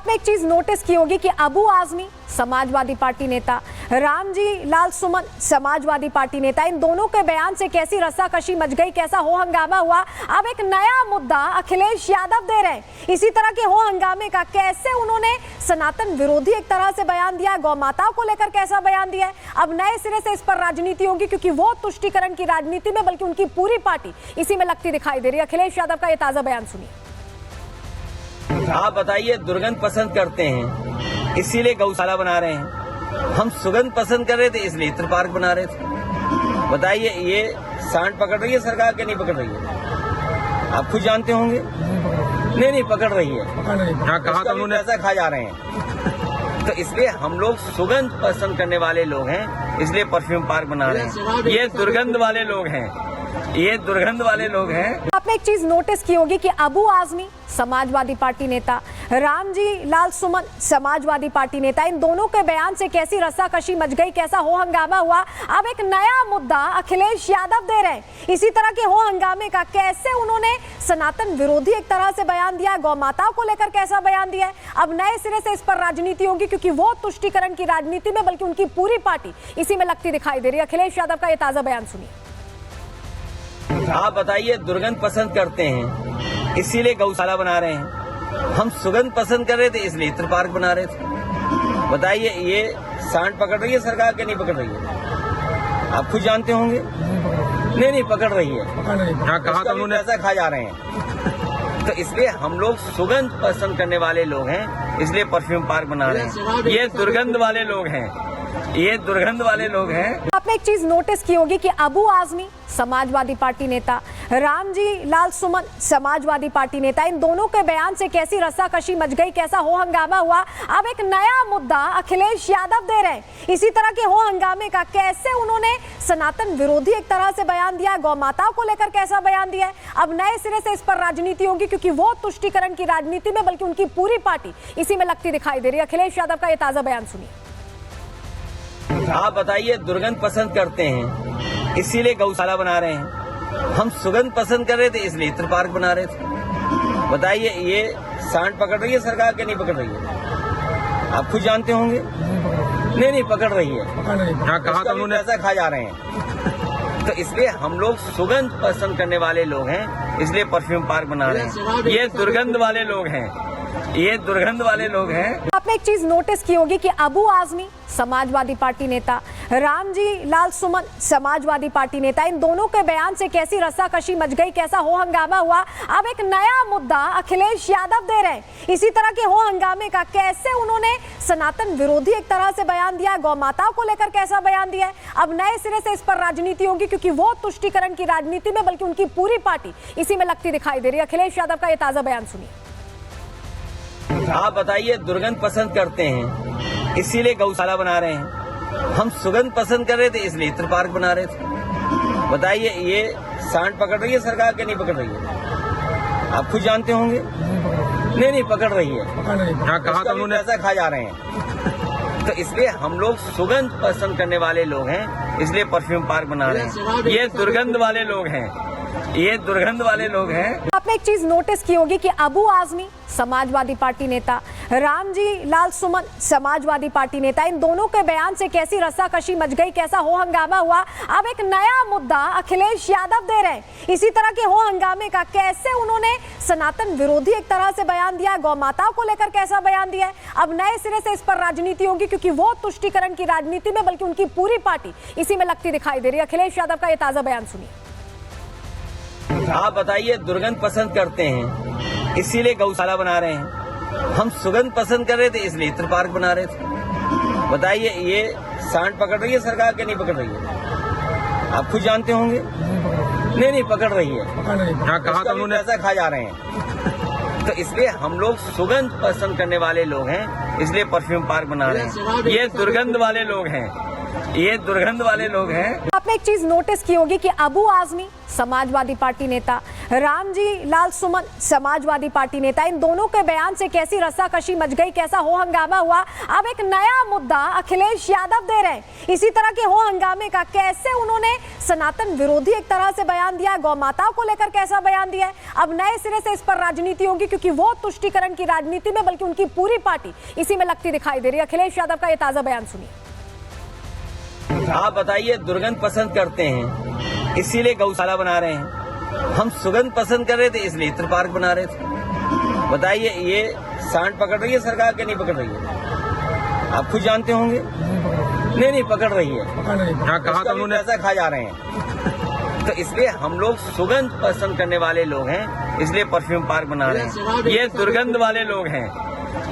आपने एक चीज नोटिस की होगी कि अबू आजमी समाजवादी पार्टी नेता, रामजी लाल सुमन समाजवादी पार्टी नेता, इन दोनों के बयान से कैसी रस्साकशी मच गई, कैसा हो हंगामा हुआ। अब एक नया मुद्दा अखिलेश यादव दे रहे हैं। इसी तरह के हो हंगामे का कैसे उन्होंने सनातन विरोधी एक तरह से बयान दिया, गौ माताओं को लेकर कैसा बयान दिया है। अब नए सिरे से इस पर राजनीति होगी, क्योंकि वो तुष्टीकरण की राजनीति में बल्कि उनकी पूरी पार्टी इसी में लगती दिखाई दे रही है। अखिलेश यादव का ये ताजा बयान सुनिए। आप बताइए, दुर्गंध पसंद करते हैं इसीलिए गौशाला बना रहे हैं, हम सुगंध पसंद कर रहे थे इसलिए इत्र पार्क बना रहे थे। बताइए, ये सांड पकड़ रही है सरकार के नहीं पकड़ रही है? आप खुद जानते होंगे। नहीं पकड़ रही है। कहा तो उन्होंने ऐसा खा जा रहे हैं। तो इसलिए हम लोग सुगंध पसंद करने वाले लोग हैं, इसलिए परफ्यूम पार्क बना रहे हैं। ये दुर्गंध वाले लोग हैं, ये दुर्गंध वाले लोग हैं। आपने एक चीज नोटिस की होगी कि अबू आजमी समाजवादी पार्टी नेता, रामजी लाल सुमन समाजवादी पार्टी नेता, इन दोनों के बयान से कैसी रस्साकशी मच गई, कैसा हो हंगामा हुआ। अब एक नया मुद्दा अखिलेश यादव दे रहे हैं। इसी तरह के हो हंगामे का कैसे उन्होंने सनातन विरोधी एक तरह से बयान दिया, गौ माताओं को लेकर कैसा बयान दिया है। अब नए सिरे से इस पर राजनीति होगी, क्योंकि वो तुष्टीकरण की राजनीति में बल्कि उनकी पूरी पार्टी इसी में लगती दिखाई दे रही है। अखिलेश यादव का ये ताजा बयान सुनिए। आप बताइए, दुर्गंध पसंद करते हैं इसीलिए गौशाला बना रहे हैं, हम सुगंध पसंद कर रहे थे इसलिए इत्र पार्क बना रहे थे। बताइए, ये सांड पकड़ रही है सरकार के नहीं पकड़ रही है? आप खुद जानते होंगे। नहीं पकड़ रही है। कहा तो उन्होंने ऐसा खा जा रहे हैं। तो इसलिए हम लोग सुगंध पसंद करने वाले लोग हैं, इसलिए परफ्यूम पार्क बना रहे हैं। ये दुर्गंध वाले लोग हैं, ये दुर्गंध वाले लोग हैं। आपने एक चीज नोटिस की होगी कि अबू आजमी समाजवादी पार्टी नेता, रामजी लाल सुमन समाजवादी पार्टी नेता, इन दोनों के बयान से कैसी रस्साकशी मच गई, कैसा हो हंगामा हुआ। अब एक नया मुद्दा अखिलेश यादव दे रहे हैं। इसी तरह के हो हंगामे का कैसे उन्होंने सनातन विरोधी एक तरह से बयान दिया, गौ माताओं को लेकर कैसा बयान दिया है। अब नए सिरे से इस पर राजनीति होगी, क्योंकि वो तुष्टीकरण की राजनीति में बल्कि उनकी पूरी पार्टी इसी में लगती दिखाई दे रही है। अखिलेश यादव का ये ताजा बयान सुनिए। आप बताइए, दुर्गंध पसंद करते हैं इसीलिए गौशाला बना रहे हैं, हम सुगंध पसंद कर रहे थे इसलिए इत्र पार्क बना रहे थे। बताइए, ये सांड पकड़ रही है सरकार के नहीं पकड़ रही है? आप खुद जानते होंगे। नहीं पकड़ रही है। कहा तो उन्होंने ऐसा खा जा रहे हैं। तो इसलिए हम लोग सुगंध पसंद करने वाले लोग हैं, इसलिए परफ्यूम पार्क बना रहे हैं। ये दुर्गंध वाले लोग हैं, ये दुर्गंध वाले लोग हैं। आपने एक चीज नोटिस की होगी कि अबू आजमी समाजवादी पार्टी नेता, रामजी लाल सुमन समाजवादी पार्टी नेता, इन दोनों के बयान से कैसी रस्साकशी मच गई, कैसा हो हंगामा हुआ। अब एक नया मुद्दा अखिलेश यादव दे रहे हैं। इसी तरह के हो हंगामे का कैसे उन्होंने सनातन विरोधी एक तरह से बयान दिया, गौ माताओं को लेकर कैसा बयान दिया है। अब नए सिरे से इस पर राजनीति होगी, क्योंकि वो तुष्टीकरण की राजनीति में बल्कि उनकी पूरी पार्टी इसी में लगती दिखाई दे रही है। अखिलेश यादव का ये ताजा बयान सुनिए। आप बताइए, दुर्गंध पसंद करते हैं इसीलिए गौशाला बना रहे हैं, हम सुगंध पसंद कर रहे थे इसलिए इत्र पार्क बना रहे थे। बताइए, ये सांड पकड़ रही है सरकार के नहीं पकड़ रही है? आप खुद जानते होंगे। नहीं पकड़ रही है। कहा तो उन्होंने ऐसा खा जा रहे हैं। तो इसलिए हम लोग सुगंध पसंद करने वाले लोग हैं, इसलिए परफ्यूम पार्क बना रहे हैं। ये दुर्गंध वाले लोग हैं, ये दुर्गंध वाले लोग हैं। आपने एक चीज नोटिस की होगी कि अबू आजमी समाजवादी पार्टी नेता, रामजी लाल सुमन समाजवादी पार्टी नेता, इन दोनों के बयान से कैसी रस्साकशी मच गई, कैसा हो हंगामा हुआ। अब एक नया मुद्दा अखिलेश यादव दे रहे हैं। इसी तरह के हो हंगामे का कैसे उन्होंने सनातन विरोधी एक तरह से बयान दिया, गौ माताओं को लेकर कैसा बयान दिया है। अब नए सिरे से इस पर राजनीति होगी, क्योंकि वो तुष्टीकरण की राजनीति में बल्कि उनकी पूरी पार्टी इसी में लगती दिखाई दे रही है। अखिलेश यादव का ये ताजा बयान सुनिए। आप बताइए, दुर्गंध पसंद करते हैं इसीलिए गौशाला बना रहे हैं, हम सुगंध पसंद कर रहे थे इसलिए इत्र पार्क बना रहे थे। बताइए, ये सांड पकड़ रही है सरकार के नहीं पकड़ रही है? आप खुद जानते होंगे। नहीं पकड़ रही है। कहा तो उन्होंने ऐसा खा जा रहे हैं। तो इसलिए हम लोग सुगंध पसंद करने वाले लोग हैं, इसलिए परफ्यूम पार्क बना रहे हैं। ये दुर्गंध वाले लोग हैं, ये दुर्गंध वाले लोग हैं। आपने एक चीज नोटिस की होगी कि अबू आजमी समाजवादी पार्टी नेता, रामजी लाल सुमन समाजवादी पार्टी नेता, इन दोनों के बयान से कैसी रस्साकशी मच गई, कैसा हो हंगामा हुआ। अब एक नया मुद्दा अखिलेश यादव दे रहे हैं। इसी तरह के हो हंगामे का कैसे उन्होंने सनातन विरोधी एक तरह से बयान दिया, गौ माताओं को लेकर कैसा बयान दिया है। अब नए सिरे से इस पर राजनीति होगी, क्योंकि वो तुष्टीकरण की राजनीति में बल्कि उनकी पूरी पार्टी इसी में लगती दिखाई दे रही है। अखिलेश यादव का ये ताजा बयान सुनिए। आप बताइए, दुर्गंध पसंद करते हैं इसीलिए गौशाला बना रहे हैं। हम सुगंध पसंद कर रहे थे इसलिए इत्र पार्क बना रहे थे। बताइए, ये सांड पकड़ रही है सरकार के नहीं पकड़ रही है? आप खुद जानते होंगे। नहीं पकड़ रही है। कहा तो उन्होंने ऐसा खा जा रहे हैं। तो इसलिए हम लोग सुगंध पसंद करने वाले लोग हैं, इसलिए परफ्यूम पार्क बना रहे हैं। ये दुर्गंध वाले लोग हैं,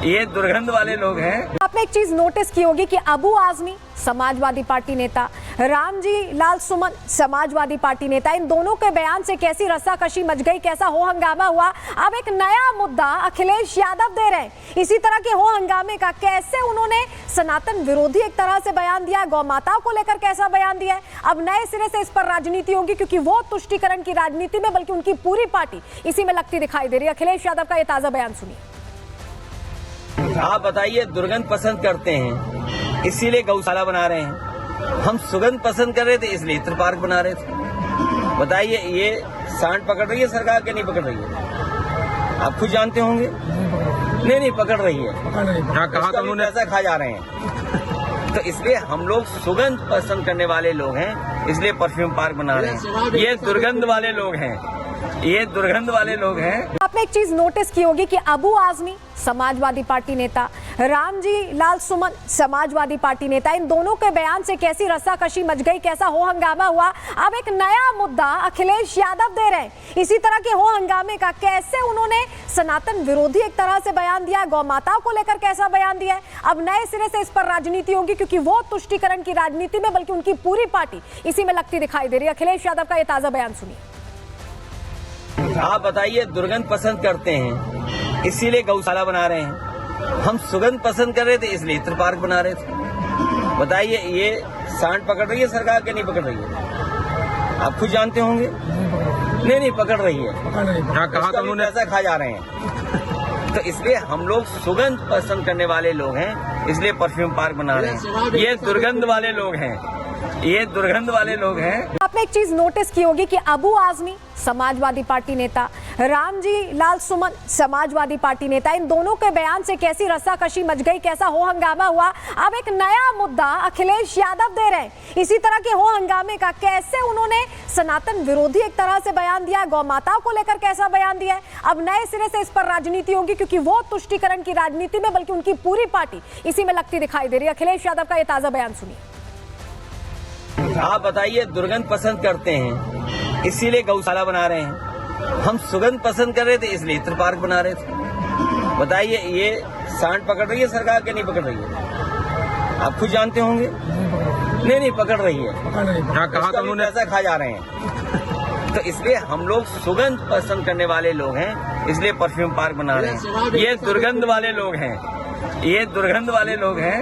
ये दुर्गंध वाले लोग हैं। आपने एक चीज नोटिस की होगी कि अबू आजमी समाजवादी पार्टी नेता, रामजी लाल सुमन समाजवादी पार्टी नेता, इन दोनों के बयान से कैसी रस्साकशी मच गई, कैसा हो हंगामा हुआ। अब एक नया मुद्दा अखिलेश यादव दे रहे हैं। इसी तरह के हो हंगामे का कैसे उन्होंने सनातन विरोधी एक तरह से बयान दिया, गौ माताओं को लेकर कैसा बयान दिया है। अब नए सिरे से इस पर राजनीति होगी, क्योंकि वो तुष्टीकरण की राजनीति में बल्कि उनकी पूरी पार्टी इसी में लगती दिखाई दे रही है। अखिलेश यादव का ये ताजा बयान सुनिए। आप बताइए, दुर्गंध पसंद करते हैं इसीलिए गौशाला बना रहे हैं। हम सुगंध पसंद कर रहे थे इसलिए इत्र पार्क बना रहे थे। बताइए, ये सांड पकड़ रही है सरकार के नहीं पकड़ रही है? आप खुद जानते होंगे। नहीं पकड़ रही है। कहा तो उन्होंने ऐसा खा जा रहे हैं। तो इसलिए हम लोग सुगंध पसंद करने वाले लोग हैं, इसलिए परफ्यूम पार्क बना रहे हैं। ये दुर्गंध वाले लोग हैं, ये दुर्गंध वाले लोग हैं। आपने एक चीज नोटिस की होगी कि अबू आजमी समाजवादी पार्टी नेता, रामजी लाल सुमन समाजवादी पार्टी नेता, इन दोनों के बयान से कैसी रस्साकशी मच गई, कैसा हो हंगामा हुआ। अब एक नया मुद्दा अखिलेश यादव दे रहे हैं। इसी तरह के हो हंगामे का कैसे उन्होंने सनातन विरोधी एक तरह से बयान दिया, गौ माताओं को लेकर कैसा बयान दिया है। अब नए सिरे से इस पर राजनीति होगी, क्योंकि वो तुष्टीकरण की राजनीति में बल्कि उनकी पूरी पार्टी इसी में लगती दिखाई दे रही है। अखिलेश यादव का ये ताजा बयान सुनिए। आप बताइए, दुर्गंध पसंद करते हैं इसीलिए गौशाला बना रहे हैं। हम सुगंध पसंद कर रहे थे इसलिए इत्र पार्क बना रहे थे। बताइए, ये सांड पकड़ रही है सरकार के नहीं पकड़ रही है? आप खुद जानते होंगे। नहीं पकड़ रही है। कहा तो उन्होंने ऐसा खा जा रहे हैं। तो इसलिए हम लोग सुगंध पसंद करने वाले लोग हैं, इसलिए परफ्यूम पार्क बना रहे हैं। ये दुर्गंध वाले लोग हैं, ये दुर्गंध वाले लोग हैं। आपने एक चीज नोटिस की होगी कि अबू आजमी समाजवादी पार्टी नेता, रामजी लाल सुमन समाजवादी पार्टी नेता, इन दोनों के बयान से कैसी रस्साकशी मच गई, कैसा हो हंगामा हुआ। अब एक नया मुद्दा अखिलेश यादव दे रहे हैं। इसी तरह के हो हंगामे का कैसे उन्होंने सनातन विरोधी एक तरह से बयान दिया, गौ माताओं को लेकर कैसा बयान दिया है। अब नए सिरे से इस पर राजनीति होगी, क्योंकि वो तुष्टीकरण की राजनीति में बल्कि उनकी पूरी पार्टी इसी में लगती दिखाई दे रही है। अखिलेश यादव का ये ताजा बयान सुनिए। आप बताइए, दुर्गंध पसंद करते हैं इसीलिए गौशाला बना रहे हैं। हम सुगंध पसंद कर रहे थे इसलिए इत्र पार्क बना रहे थे। बताइए, ये सांड पकड़ रही है सरकार के नहीं पकड़ रही है? आप खुद जानते होंगे। नहीं पकड़ रही है। कहा तो उन्होंने ऐसा खा जा रहे हैं। तो इसलिए हम लोग सुगंध पसंद करने वाले लोग हैं, इसलिए परफ्यूम पार्क बना रहे हैं। ये दुर्गंध वाले लोग हैं, ये दुर्गंध वाले लोग हैं।